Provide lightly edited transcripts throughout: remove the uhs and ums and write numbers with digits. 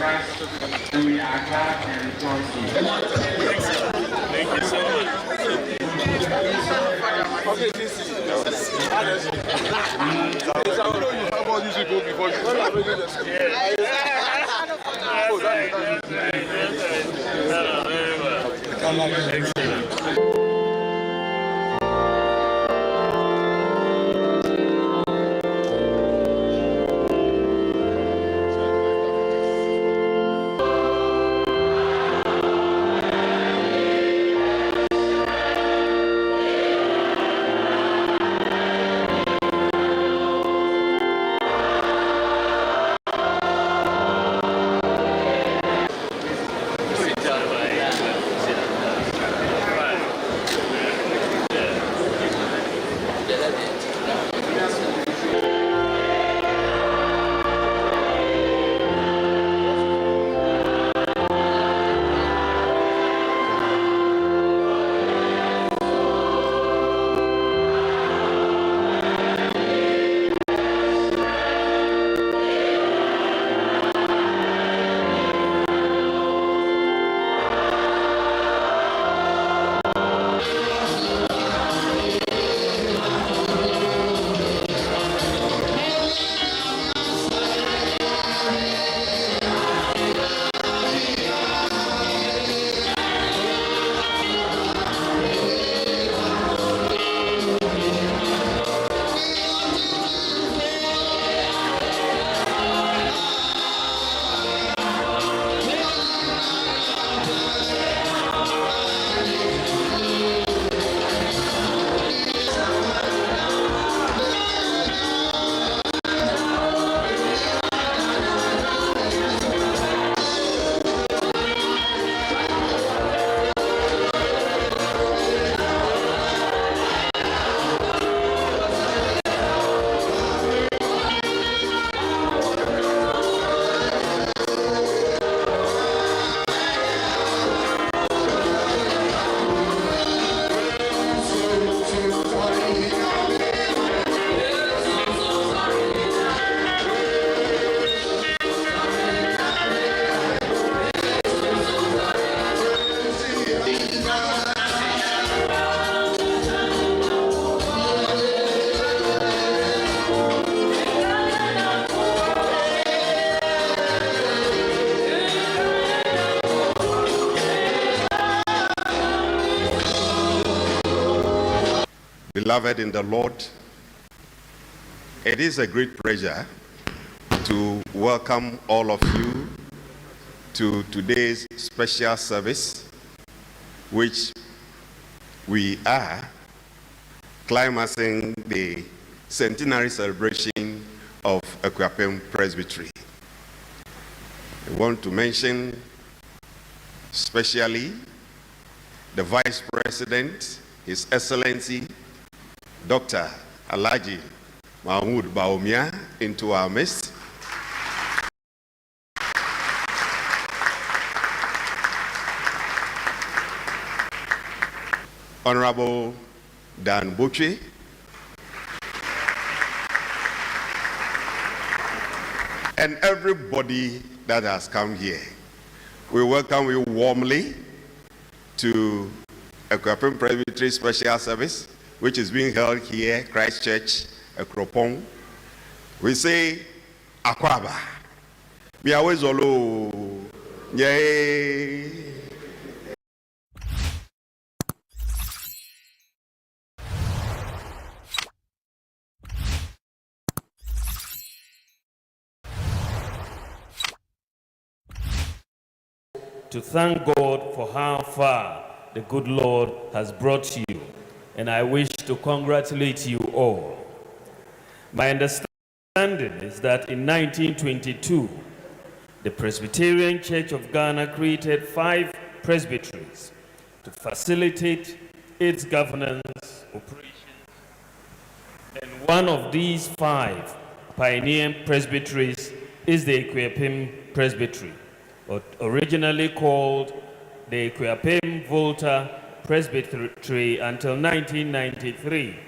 Christ, and we are glad and rejoicing. Thank you so much. Okay, this is I don't know you have all these people before you. Excellent. Beloved in the Lord, it is a great pleasure to welcome all of you to today's special service, which we are climaxing the centenary celebration of Akuapem Presbytery. I want to mention especially the Vice President, His Excellency, Dr. Alhaji Mahmoud Bawumia, into our midst. Honorable Dan Butchie, and everybody that has come here. We welcome you warmly to Akuapem Presbytery Special Service, which is being held here, Christchurch, Akropong. We say, Akwaba. We always olo. Yay. To thank God for how far the good Lord has brought you, and I wish to congratulate you all. My understanding is that in 1922, the Presbyterian Church of Ghana created 5 presbyteries to facilitate its governance operations, and one of these 5 pioneer presbyteries is the Akuapem Presbytery, originally called the Akuapem Volta Presbytery until 1993,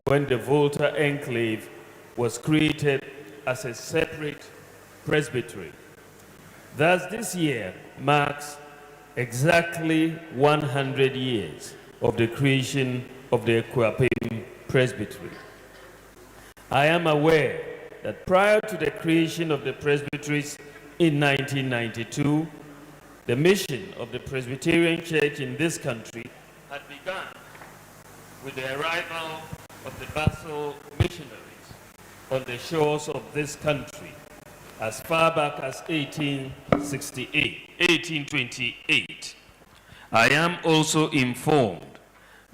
when the Volta Enclave was created as a separate presbytery. Thus, this year marks exactly 100 years of the creation of the Ekuapem Presbytery. I am aware that prior to the creation of the presbyteries in 1992, the mission of the Presbyterian Church in this country had begun with the arrival of the Basel missionaries on the shores of this country as far back as 1828. I am also informed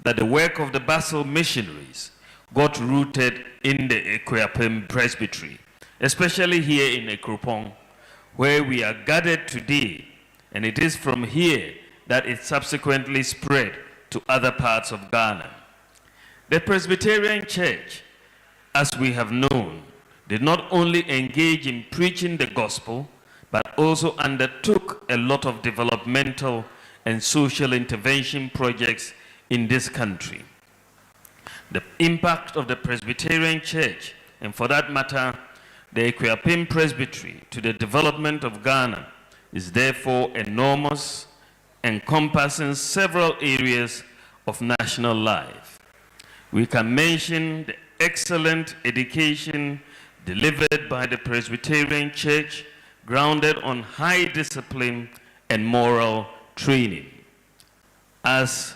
that the work of the Basel missionaries got rooted in the Ekuapem Presbytery, especially here in Ekropong, where we are gathered today, and it is from here that it subsequently spread to other parts of Ghana. The Presbyterian Church, as we have known, did not only engage in preaching the gospel, but also undertook a lot of developmental and social intervention projects in this country. The impact of the Presbyterian Church, and for that matter, the Ekuapem Presbytery, to the development of Ghana is therefore enormous, encompassing several areas of national life. We can mention the excellent education delivered by the Presbyterian Church, grounded on high discipline and moral training. As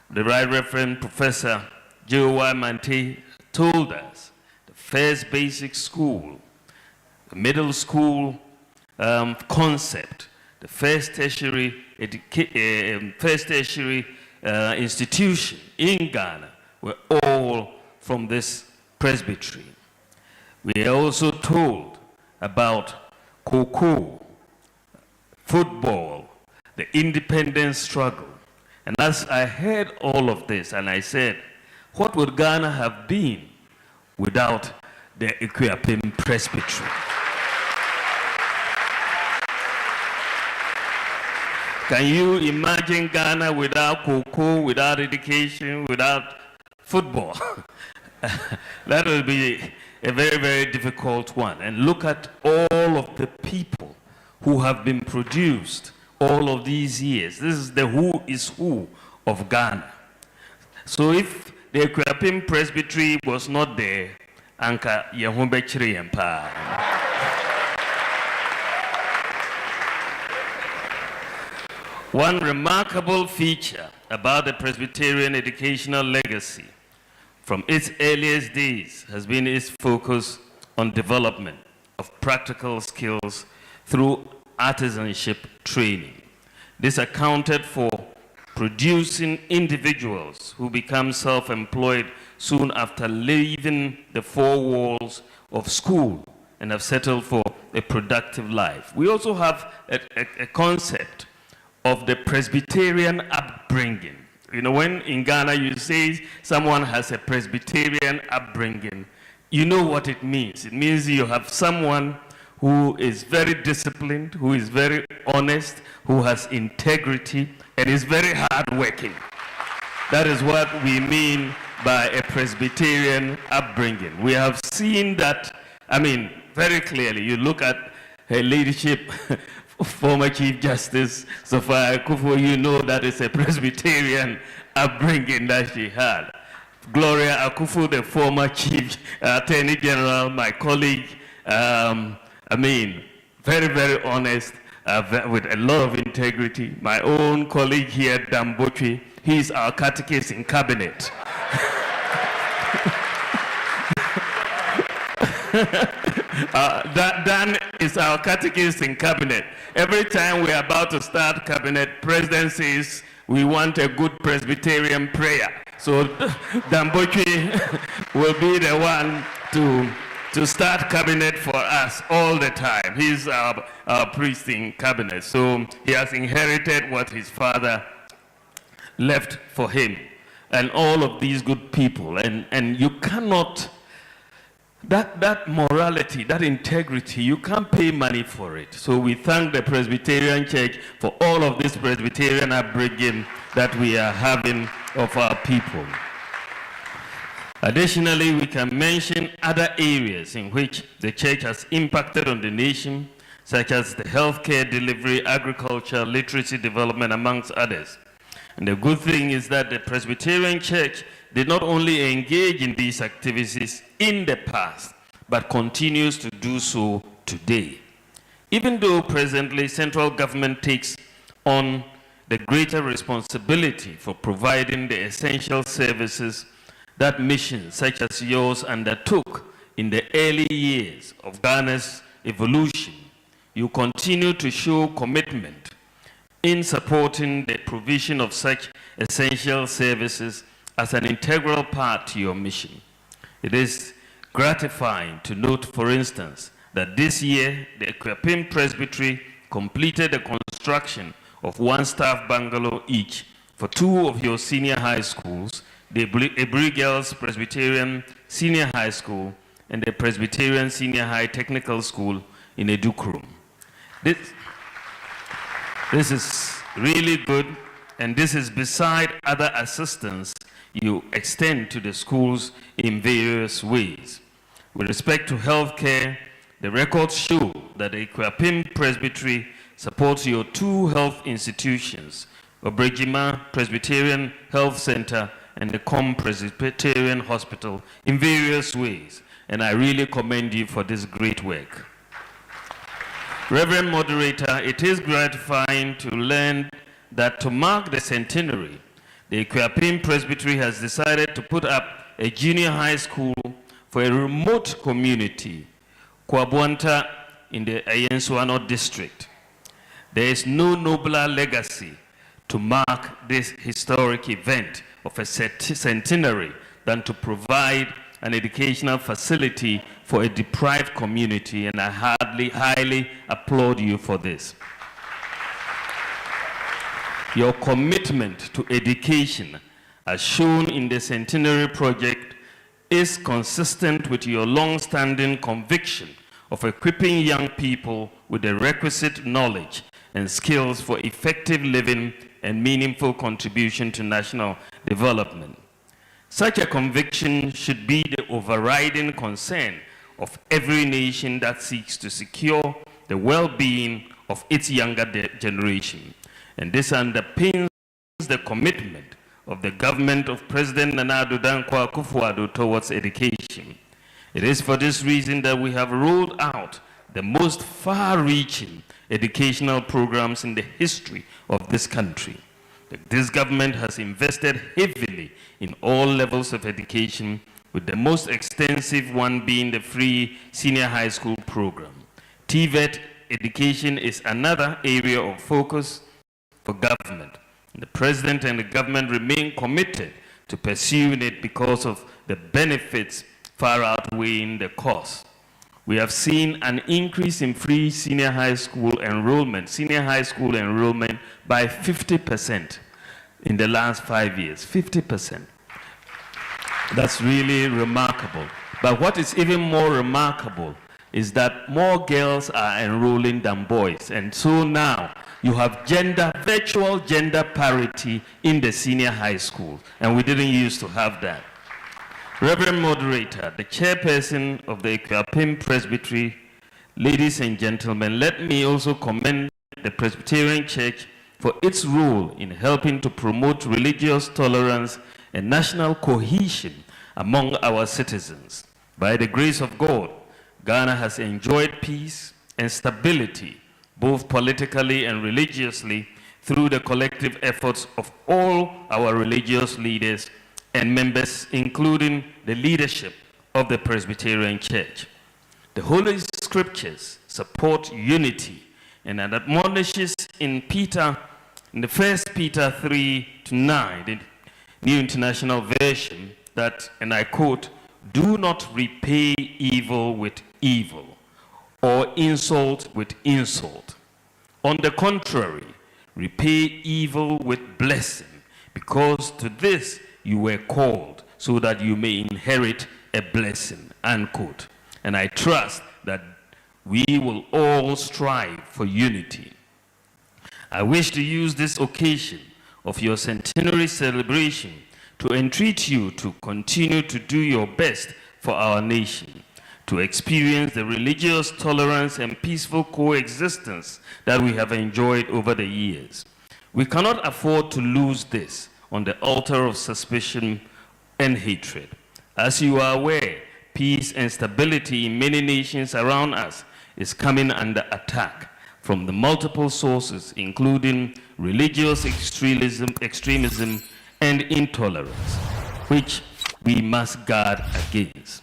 the Right Reverend Professor J.O.Y. Mante told us, the first basic school, the middle school concept, the first tertiary institution in Ghana were all from this presbytery. We are also told about cocoa, football, the independence struggle. And as I heard all of this, and I said, what would Ghana have been without the Ekuapem Presbytery? Can you imagine Ghana without cocoa, without education, without football? That will be a very, very difficult one. And look at all of the people who have been produced all of these years. This is the who is who of Ghana. So if the Ekuapem Presbytery was not there, Anka Yehumbe Chiriyempa. One remarkable feature about the Presbyterian educational legacy from its earliest days has been its focus on development of practical skills through artisanship training. This accounted for producing individuals who become self-employed soon after leaving the four walls of school and have settled for a productive life. We also have a concept of the Presbyterian upbringing. You know, when in Ghana you say someone has a Presbyterian upbringing, you know what it means. It means you have someone who is very disciplined, who is very honest, who has integrity, and is very hardworking. That is what we mean by a Presbyterian upbringing. We have seen that, I mean, very clearly. You look at her leadership, former Chief Justice Sophia Akufo, you know that is a Presbyterian upbringing that she had. Gloria Akufo, the former Chief Attorney General, my colleague, I mean, very, very honest, with a lot of integrity. My own colleague here, Dambotri, he's our catechist in cabinet. Dan is our catechist in cabinet. Every time we're about to start cabinet, President says we want a good Presbyterian prayer. So Dambotri will be the one to start cabinet for us all the time. He's our priest in cabinet. So he has inherited what his father left for him. And all of these good people. And you cannot, that morality, that integrity, you can't pay money for it. So we thank the Presbyterian Church for all of this Presbyterian upbringing that we are having of our people. Additionally, we can mention other areas in which the church has impacted on the nation, such as the healthcare delivery, agriculture, literacy development, amongst others. And the good thing is that the Presbyterian Church did not only engage in these activities in the past, but continues to do so today. Even though presently central government takes on the greater responsibility for providing the essential services that missions such as yours undertook in the early years of Ghana's evolution, you continue to show commitment in supporting the provision of such essential services as an integral part to your mission. It is gratifying to note, for instance, that this year the Equiapim Presbytery completed the construction of one staff bungalow each for 2 of your senior high schools, the Ebri Girls Presbyterian Senior High School and the Presbyterian Senior High Technical School in Edukrum. This is really good, and this is beside other assistance you extend to the schools in various ways. With respect to healthcare, the records show that the Equiapim Presbytery supports your 2 health institutions, Obrejima Presbyterian Health Center and the Com Presbyterian Hospital, in various ways, and I really commend you for this great work. Reverend Moderator, it is gratifying to learn that to mark the centenary, the Equiapim Presbytery has decided to put up a junior high school for a remote community, Kwabuanta, in the Ayensuano district. There is no nobler legacy to mark this historic event of a centenary than to provide an educational facility for a deprived community, and I highly applaud you for this. Your commitment to education, as shown in the Centenary Project, is consistent with your long-standing conviction of equipping young people with the requisite knowledge and skills for effective living and meaningful contribution to national development. Such a conviction should be the overriding concern of every nation that seeks to secure the well-being of its younger generation. And this underpins the commitment of the government of President Nana Addo Dankwa Akufo-Addo towards education. It is for this reason that we have rolled out the most far-reaching educational programs in the history of this country. This government has invested heavily in all levels of education, with the most extensive one being the free senior high school program. TVET education is another area of focus for government. The President and the government remain committed to pursuing it because of the benefits far outweighing the cost. We have seen an increase in free senior high school enrollment by 50% in the last 5 years, 50%. That's really remarkable. But what is even more remarkable is that more girls are enrolling than boys. And so now you have virtual gender parity in the senior high school. And we didn't used to have that. Reverend Moderator, the chairperson of the Equiapim Presbytery, ladies and gentlemen, let me also commend the Presbyterian Church for its role in helping to promote religious tolerance and national cohesion among our citizens. By the grace of God, Ghana has enjoyed peace and stability, both politically and religiously, through the collective efforts of all our religious leaders and members, including the leadership of the Presbyterian Church. The Holy Scriptures support unity, and it admonishes in the 1 Peter 3:9, the New International Version, that, and I quote, "Do not repay evil with evil or insult with insult. On the contrary, repay evil with blessing, because to this you were called, so that you may inherit a blessing," unquote. And I trust that we will all strive for unity. I wish to use this occasion of your centenary celebration to entreat you to continue to do your best for our nation, to experience the religious tolerance and peaceful coexistence that we have enjoyed over the years. We cannot afford to lose this on the altar of suspicion and hatred. As you are aware, peace and stability in many nations around us is coming under attack from the multiple sources, including religious extremism and intolerance, which we must guard against.